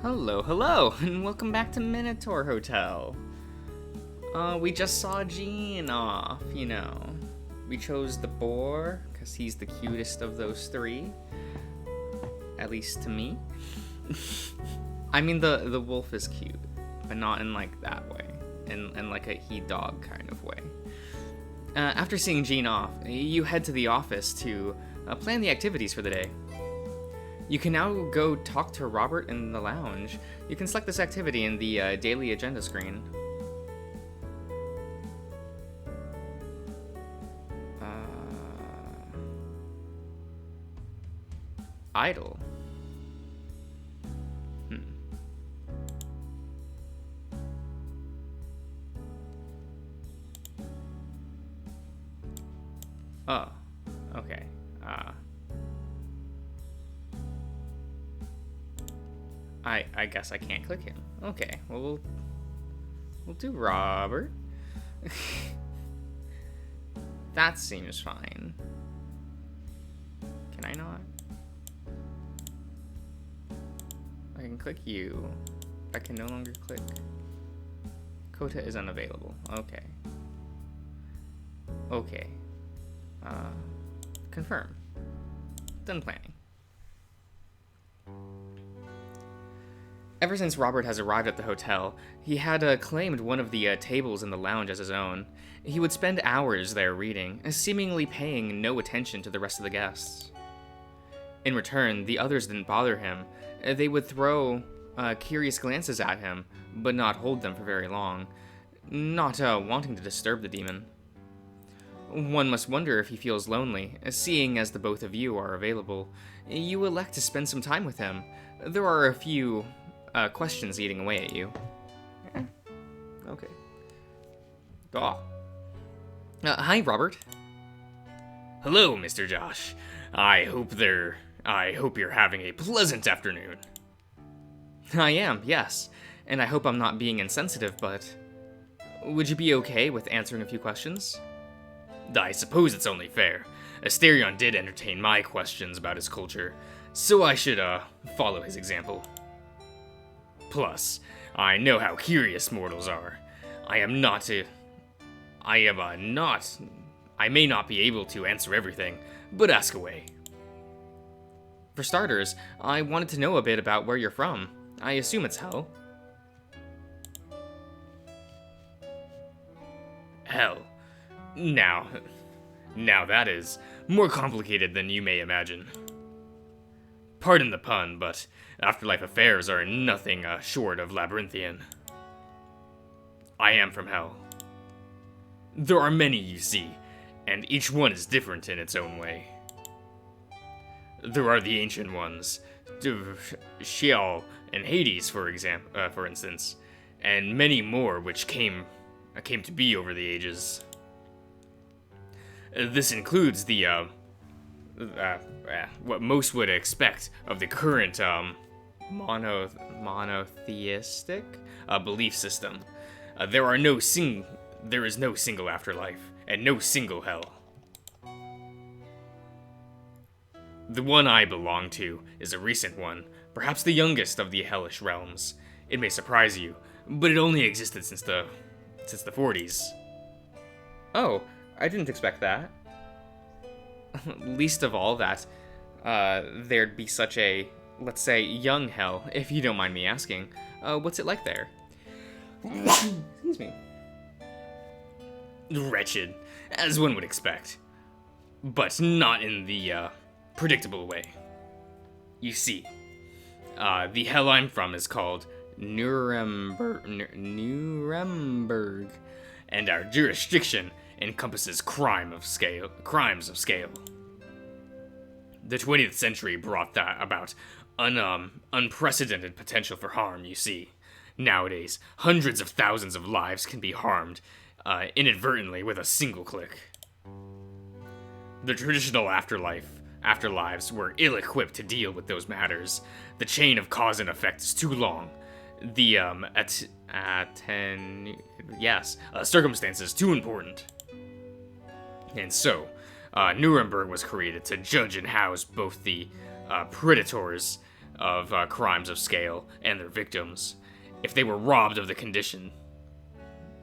Hello, hello, and welcome back to Minotaur Hotel. We just saw Gene off, We chose the boar, because he's the cutest of those three. At least to me. I mean, the wolf is cute, but not in, that way. In like a he-dog kind of way. After seeing Gene off, you head to the office to plan the activities for the day. You can now go talk to Robert in the lounge. You can select this activity in the daily agenda screen. Idle. Oh, okay. I guess I can't click him. Okay, well, we'll do Robert. That seems fine. Can I not? I can click you. I can no longer click. Quota is unavailable. Okay. Okay. Confirm. Done planning. Ever since Robert has arrived at the hotel, he had claimed one of the tables in the lounge as his own. He would spend hours there reading, seemingly paying no attention to the rest of the guests. In return, the others didn't bother him. They would throw curious glances at him, but not hold them for very long, not wanting to disturb the demon. One must wonder if he feels lonely, seeing as the both of you are available. You elect to spend some time with him. There are a few questions eating away at you. Okay. Hi, Robert. Hello, Mr. Josh. I hope you're having a pleasant afternoon. I am, yes. And I hope I'm not being insensitive, but would you be okay with answering a few questions? I suppose it's only fair. Asterion did entertain my questions about his culture, so I should, follow his example. Plus, I know how curious mortals are. I may not be able to answer everything, but ask away. For starters, I wanted to know a bit about where you're from. I assume it's Hell. Hell. Now that is more complicated than you may imagine. Pardon the pun, but afterlife affairs are nothing short of labyrinthian. I am from Hell. There are many, you see, and each one is different in its own way. There are the ancient ones, Sheol and Hades, for instance, and many more which came to be over the ages. This includes the what most would expect of the current monotheistic belief system. There is no single afterlife and no single hell. The one I belong to is a recent one, perhaps the youngest of the hellish realms. It may surprise you, but it only existed since the 40s. Oh, I didn't expect that. Least of all that there'd be such a, let's say, young hell, if you don't mind me asking. What's it like there? Excuse me. Wretched, as one would expect. But not in the predictable way. You see, the hell I'm from is called Nuremberg, and our jurisdiction encompasses crimes of scale. The 20th century brought that about unprecedented potential for harm, you see. Nowadays, hundreds of thousands of lives can be harmed inadvertently with a single click. The traditional afterlives were ill-equipped to deal with those matters. The chain of cause and effect is too long. The circumstances too important. And so, Nuremberg was created to judge and house both the predators of crimes of scale and their victims, if they were robbed of the condition.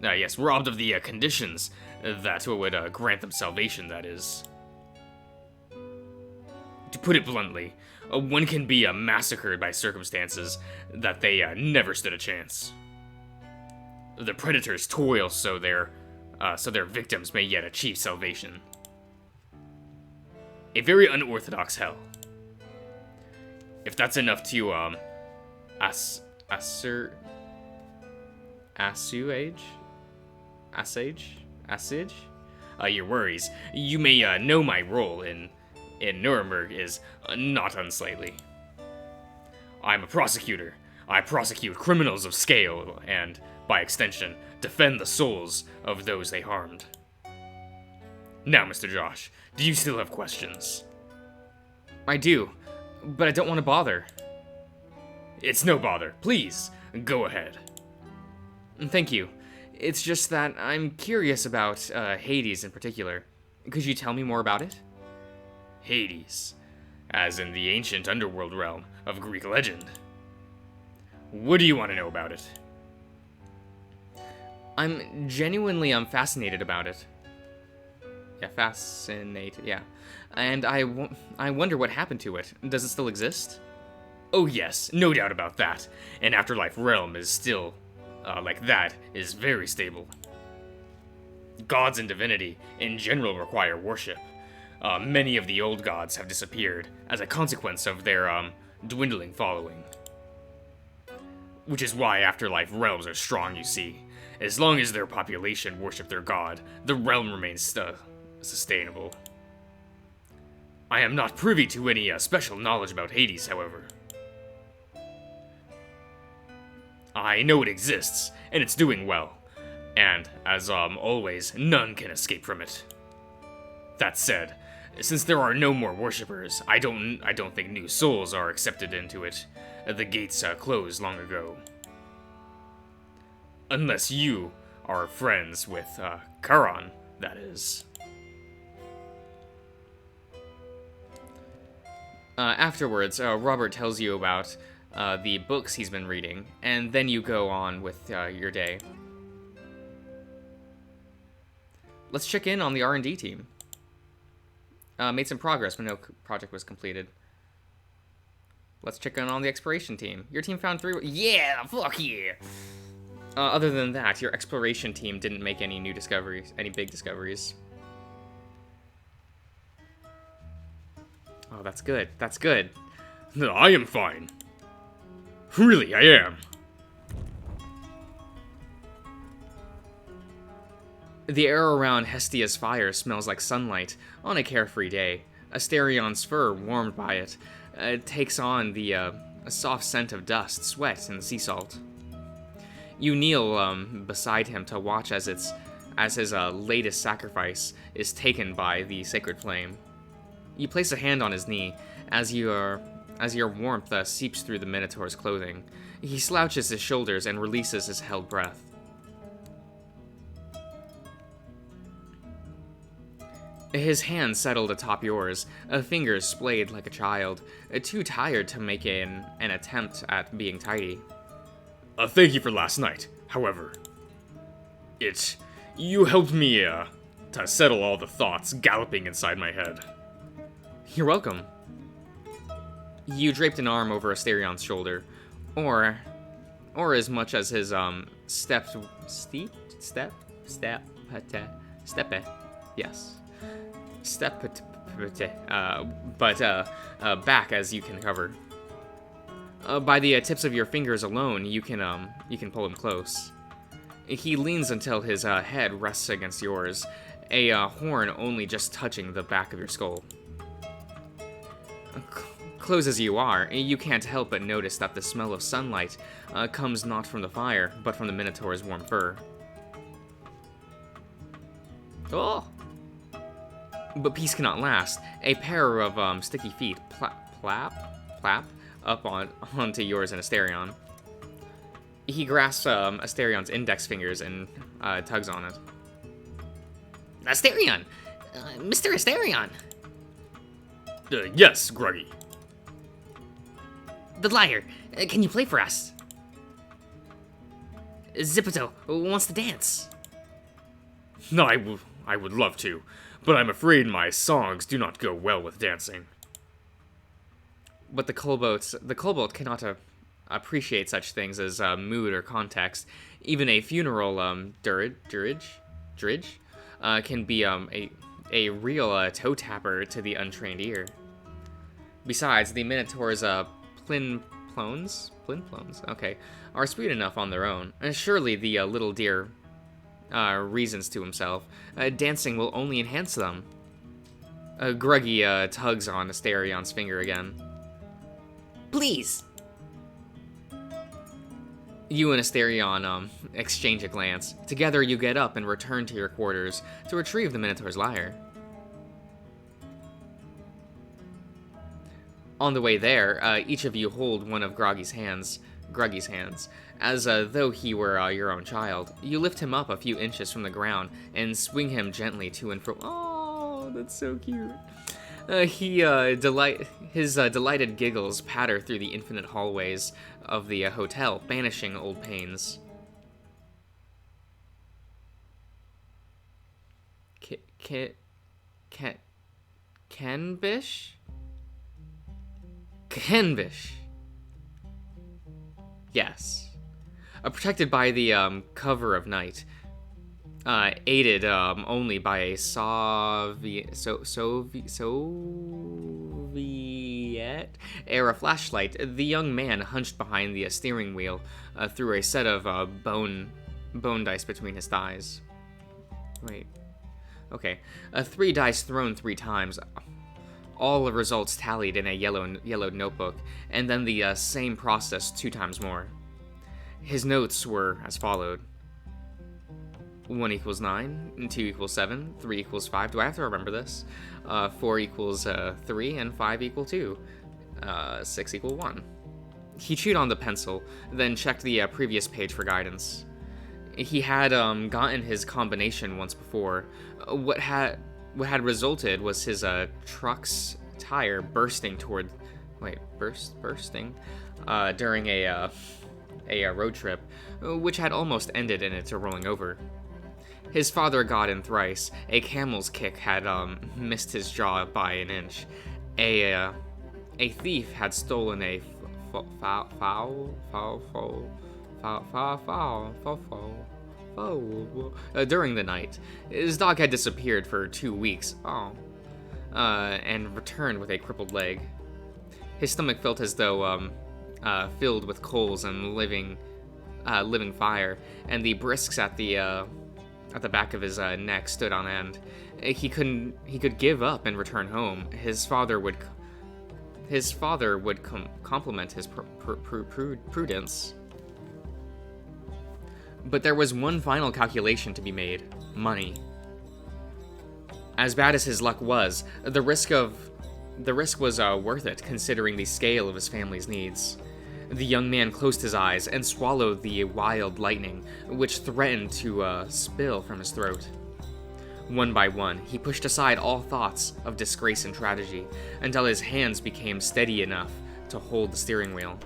Yes, robbed of the conditions that would grant them salvation, that is. To put it bluntly, one can be massacred by circumstances that they never stood a chance. The predators toil so their victims may yet achieve salvation. A very unorthodox hell. If that's enough to assuage your worries, you may know my role in Nuremberg is not unsightly. I'm a prosecutor. I prosecute criminals of scale and, by extension, defend the souls of those they harmed. Now, Mr. Josh, do you still have questions? I do, but I don't want to bother. It's no bother. Please, go ahead. Thank you. It's just that I'm curious about Hades in particular. Could you tell me more about it? Hades, as in the ancient underworld realm of Greek legend. What do you want to know about it? I'm genuinely fascinated about it. Yeah, fascinated, yeah. And I wonder what happened to it. Does it still exist? Oh yes, no doubt about that. An afterlife realm is still, like that, is very stable. Gods and divinity, in general, require worship. Many of the old gods have disappeared as a consequence of their, dwindling following. Which is why afterlife realms are strong, you see. As long as their population worship their god, the realm remains sustainable. I am not privy to any special knowledge about Hades, however. I know it exists, and it's doing well. And, as always, none can escape from it. That said, since there are no more worshippers, I don't think new souls are accepted into it. The gates closed long ago. Unless you are friends with Charon, that is. Afterwards, Robert tells you about the books he's been reading, and then you go on with your day. Let's check in on the R&D team. Made some progress, but no project was completed. Let's check in on the exploration team. Your team found 3... Yeah, fuck yeah! Other than that, your exploration team didn't make any new discoveries, any big discoveries. Oh, that's good. That's good. No, I am fine. Really, I am. The air around Hestia's fire smells like sunlight on a carefree day. Asterion's fur, warmed by it, takes on the a soft scent of dust, sweat, and sea salt. You kneel beside him to watch as his latest sacrifice is taken by the sacred flame. You place a hand on his knee as your warmth seeps through the Minotaur's clothing. He slouches his shoulders and releases his held breath. His hand settled atop yours, fingers splayed like a child, too tired to make an attempt at being tidy. Thank you for last night, however. You helped me, to settle all the thoughts galloping inside my head. You're welcome. You draped an arm over Asterion's shoulder, or as much as his, steppe, yes. Back as you can cover. By the tips of your fingers alone, you can pull him close. He leans until his head rests against yours, a horn only just touching the back of your skull. Close as you are, you can't help but notice that the smell of sunlight comes not from the fire, but from the Minotaur's warm fur. Oh! But peace cannot last. A pair of sticky feet plap up onto yours and Asterion. He grasps Asterion's index fingers and tugs on it. Asterion! Mr. Asterion! Yes, Gruggy. The lyre. Can you play for us? Zipito wants to dance. No, I would love to, but I'm afraid my songs do not go well with dancing. But the kobold cannot appreciate such things as mood or context. Even a funeral dirge can be a real toe tapper to the untrained ear. Besides, the Minotaur's plinplones, okay, are sweet enough on their own. And surely the little deer reasons to himself, dancing will only enhance them. Gruggy tugs on Asterion's finger again. Please! You and Asterion exchange a glance. Together you get up and return to your quarters to retrieve the Minotaur's lyre. On the way there, each of you hold one of Gruggy's hands, as though he were your own child. You lift him up a few inches from the ground and swing him gently to and fro. Oh, that's so cute. His delighted giggles patter through the infinite hallways of the hotel, banishing old pains. Kenbish? Kenbish. Yes. Protected by the cover of night. Aided only by a Soviet era flashlight, the young man hunched behind the steering wheel threw a set of bone dice between his thighs. Wait. Okay. 3 dice thrown 3 times. All the results tallied in a yellowed notebook, and then the same process 2 times more. His notes were as followed. 1 equals 9, 2 equals 7, 3 equals 5. Do I have to remember this? 4 equals 3, and 5 equal 2. 6 equal 1. He chewed on the pencil, then checked the previous page for guidance. He had gotten his combination once before. What had resulted was his truck's tire bursting during a road trip, which had almost ended in its rolling over. His father got in thrice. A camel's kick had missed his jaw by an inch. A thief had stolen a during the night. His dog had disappeared for 2 weeks. And returned with a crippled leg. His stomach felt as though filled with coals and living fire, and the brisks at the back of his neck stood on end. He could give up and return home. His father would compliment his prudence. But there was one final calculation to be made: money. As bad as his luck was, the risk was worth it, considering the scale of his family's needs. The young man closed his eyes and swallowed the wild lightning, which threatened to spill from his throat. One by one, he pushed aside all thoughts of disgrace and tragedy, until his hands became steady enough to hold the steering wheel.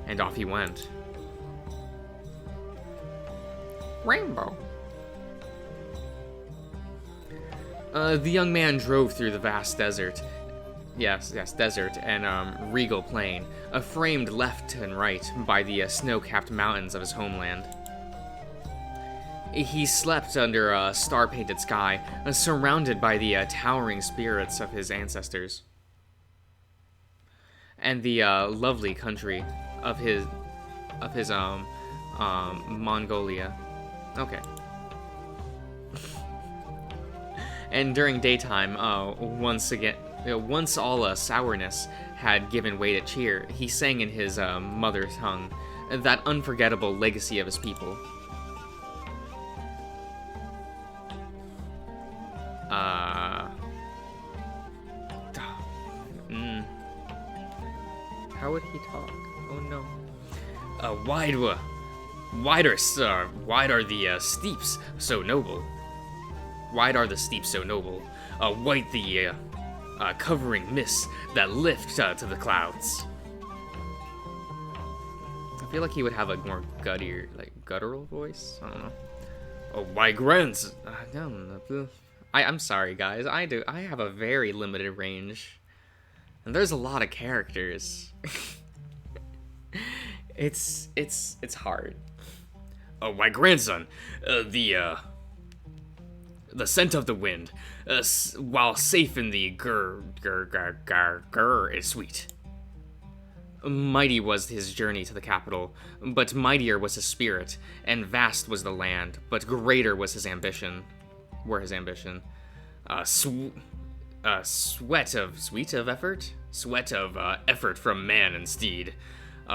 And off he went. Rainbow. The young man drove through the vast desert. Yes, desert and regal plain, framed left and right by the snow-capped mountains of his homeland. He slept under a star-painted sky, surrounded by the towering spirits of his ancestors, and the lovely country of his Mongolia. Okay. And during daytime, once all sourness had given way to cheer, he sang in his mother tongue, that unforgettable legacy of his people. How would he talk? Oh no. Wide are the steeps so noble. Wide are the steeps so noble, white the covering mists that lift to the clouds. I feel like he would have a more guttural voice. I don't know. Oh, my grands. I'm sorry, guys. I have a very limited range, and there's a lot of characters. it's hard. Oh, my grandson. The scent of the wind, while safe in the gur is sweet. Mighty was his journey to the capital, but mightier was his spirit, and vast was the land, but greater was his ambition. Sweat of effort from man and steed,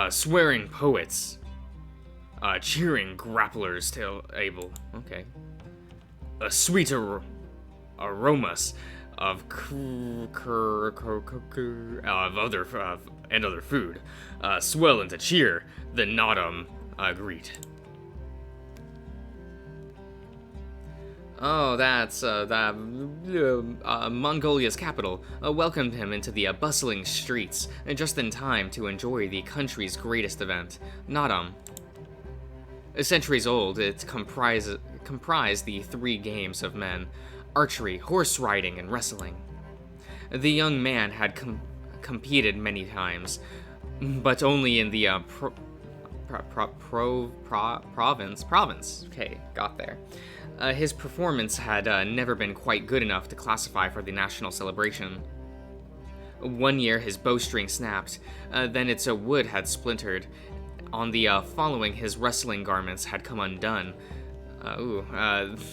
swearing poets, cheering grapplers till able. Okay. Sweet aromas of other food, swell into cheer, the Nodum greet. Oh, that's Mongolia's capital welcomed him into the bustling streets just in time to enjoy the country's greatest event, Nodum. Centuries old, it comprised the 3 games of men: archery, horse riding, and wrestling. The young man had competed many times, but only in the province. Okay, got there. His performance had never been quite good enough to classify for the national celebration. One year his bowstring snapped, then its wood had splintered. On the following, his wrestling garments had come undone,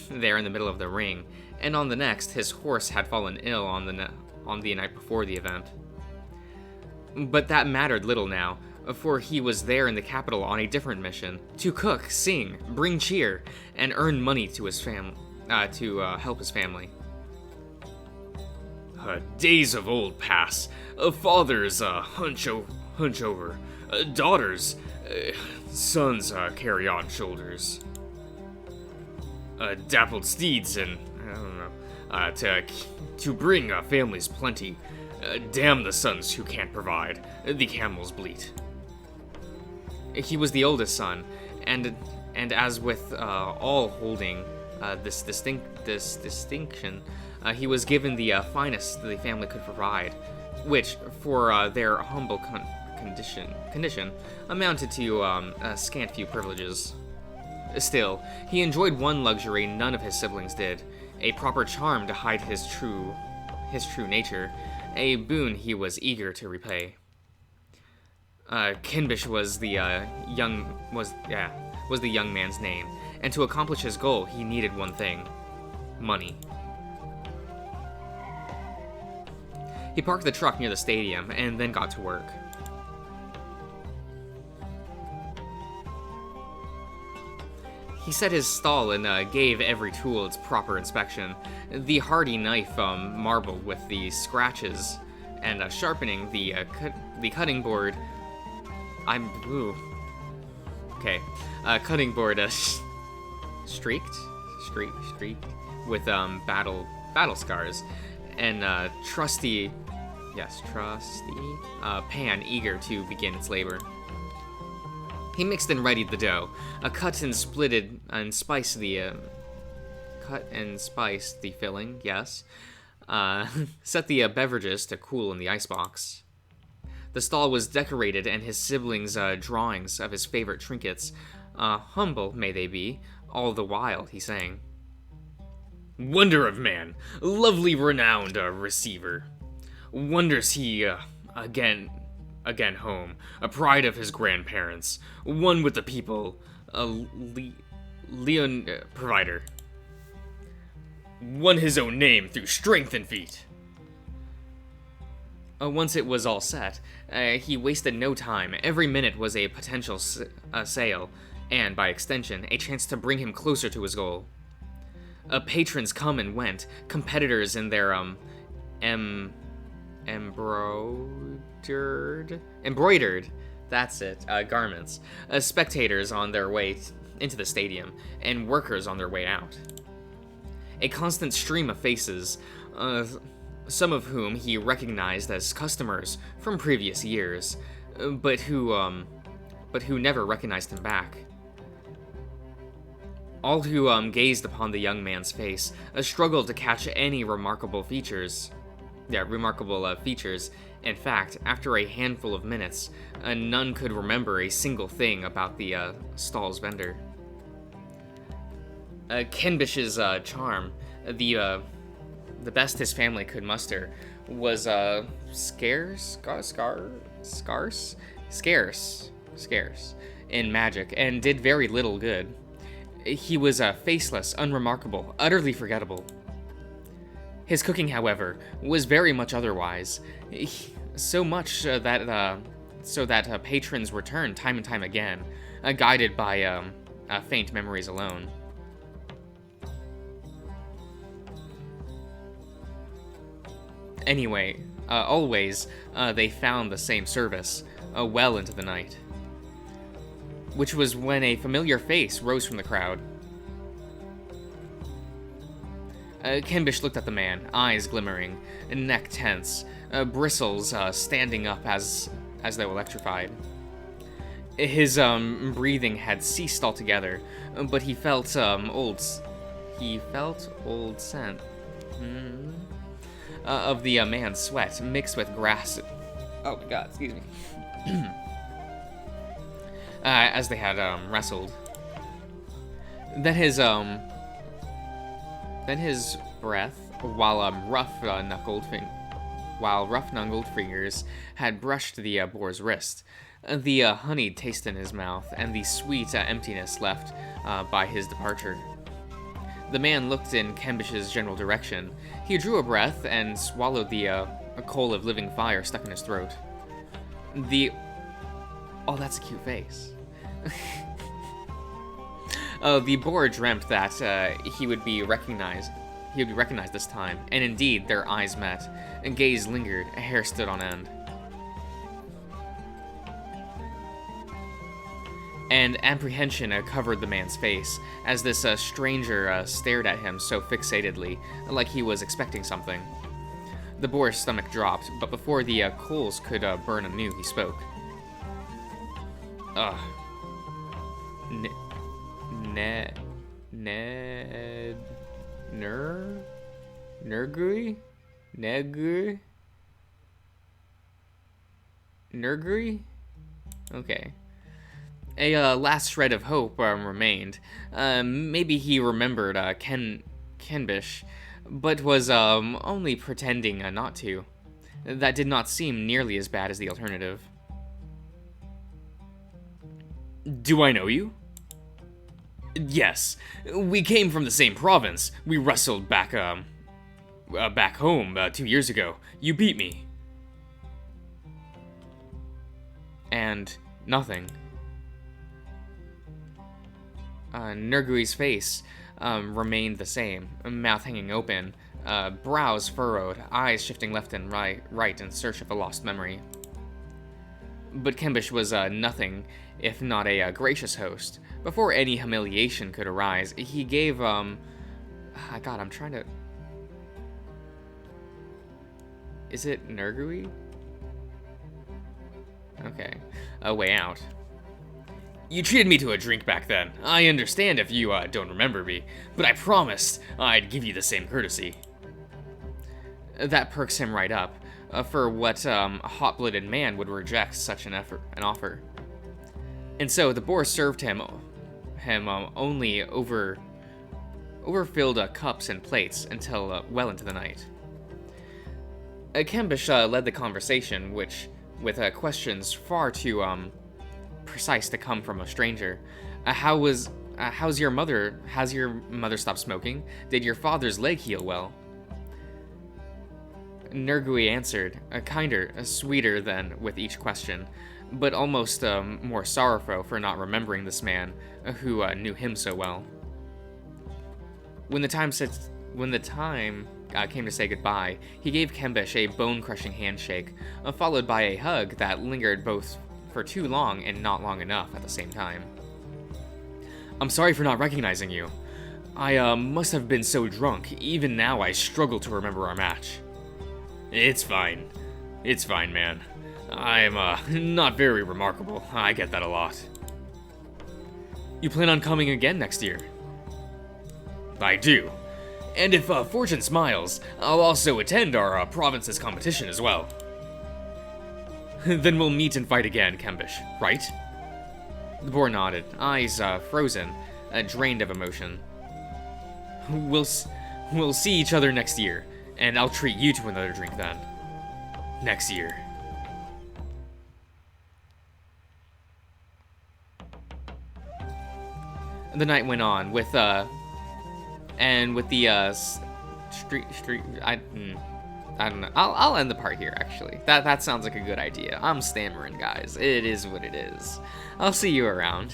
there in the middle of the ring, and on the next, his horse had fallen ill on the night before the event. But that mattered little now, for he was there in the capital on a different mission: to cook, sing, bring cheer, and earn money to his help his family. Days of old pass. Fathers hunch over. Daughters, sons carry on shoulders. Dappled steeds and to bring families plenty. Damn the sons who can't provide. The camels bleat. He was the oldest son, and as with all holding this distinction, he was given the finest the family could provide, which, for their humble condition, amounted to scant few privileges. Still, he enjoyed one luxury none of his siblings did: a proper charm to hide his true nature, a boon he was eager to repay. Kinbish was the young man's name, and to accomplish his goal, he needed one thing: money. He parked the truck near the stadium and then got to work. He set his stall and gave every tool its proper inspection. The hardy knife marbled with the scratches, and sharpening the cutting board. Cutting board streaked with battle scars, and trusty pan eager to begin its labor. He mixed and readied the dough, cut and spiced the filling. Yes, set the beverages to cool in the icebox. The stall was decorated, and his siblings' drawings of his favorite trinkets, humble may they be, all the while he sang. Wonder of man, lovely renowned receiver. Wonders he again home, a pride of his grandparents, one with the people, Leon provider. Won his own name through strength and feat. Once it was all set, he wasted no time. Every minute was a potential sale, and, by extension, a chance to bring him closer to his goal. Patrons come and went, competitors in their, embroidered, that's it, garments, spectators on their way into the stadium, and workers on their way out. A constant stream of faces, some of whom he recognized as customers from previous years, but who but who never recognized him back. All who gazed upon the young man's face struggled to catch any remarkable features. In fact, after a handful of minutes, none could remember a single thing about the stall's vendor. Kenbish's charm, the best his family could muster, was scarce in magic, and did very little good. He was faceless, unremarkable, utterly forgettable. His cooking, however, was very much otherwise, so much that patrons returned time and time again, guided by faint memories alone. Anyway, always they found the same service, well into the night, which was when a familiar face rose from the crowd. Kenbish looked at the man, eyes glimmering, neck tense, bristles standing up as though electrified. His breathing had ceased altogether, but he felt old scent of the man's sweat mixed with grass. Oh my god, excuse me. As they had wrestled. Then his breath, while rough-knuckled fingers had brushed the boar's wrist, the honeyed taste in his mouth, and the sweet emptiness left by his departure. The man looked in Kenbish's general direction. He drew a breath and swallowed the coal of living fire stuck in his throat. Oh, that's a cute face. The boar dreamt that he would be recognized this time, and indeed their eyes met, and gaze lingered, hair stood on end. And apprehension covered the man's face, as this stranger stared at him so fixatedly, like he was expecting something. The boar's stomach dropped, but before the coals could burn anew, he spoke. Nergui? Okay. A last shred of hope remained. Maybe he remembered Kenbish, but was only pretending not to. That did not seem nearly as bad as the alternative. Do I know you? Yes, we came from the same province. We wrestled back home 2 years ago. You beat me. And nothing. Nergui's face remained the same, mouth hanging open, brows furrowed, eyes shifting left and right in search of a lost memory. But Kenbish was nothing if not a gracious host. Before any humiliation could arise, he gave, God, I'm trying to... Is it Nergui? Okay. A way out. You treated me to a drink back then. I understand if you don't remember me, but I promised I'd give you the same courtesy. That perks him right up, for what a hot-blooded man would reject such an offer. And so the boar served him only overfilled cups and plates until well into the night. Kenbish led the conversation, with questions far too precise to come from a stranger. How's your mother? Has your mother stopped smoking? Did your father's leg heal well? Nergui answered, kinder, sweeter than with each question, but almost more sorrowful for not remembering this man who knew him so well. When the time came to say goodbye, he gave Kenbish a bone-crushing handshake, followed by a hug that lingered both for too long and not long enough at the same time. I'm sorry for not recognizing you. I must have been so drunk. Even now I struggle to remember our match. It's fine, man. I'm, not very remarkable. I get that a lot. You plan on coming again next year? I do. And if, fortune smiles, I'll also attend our, province's competition as well. Then we'll meet and fight again, Kembish, right? The boar nodded, eyes, frozen, drained of emotion. We'll see each other next year, and I'll treat you to another drink then. Next year. The night went on with I don't know. I'll end the part here, actually. That sounds like a good idea. I'm stammering, guys. It is what it is. I'll see you around.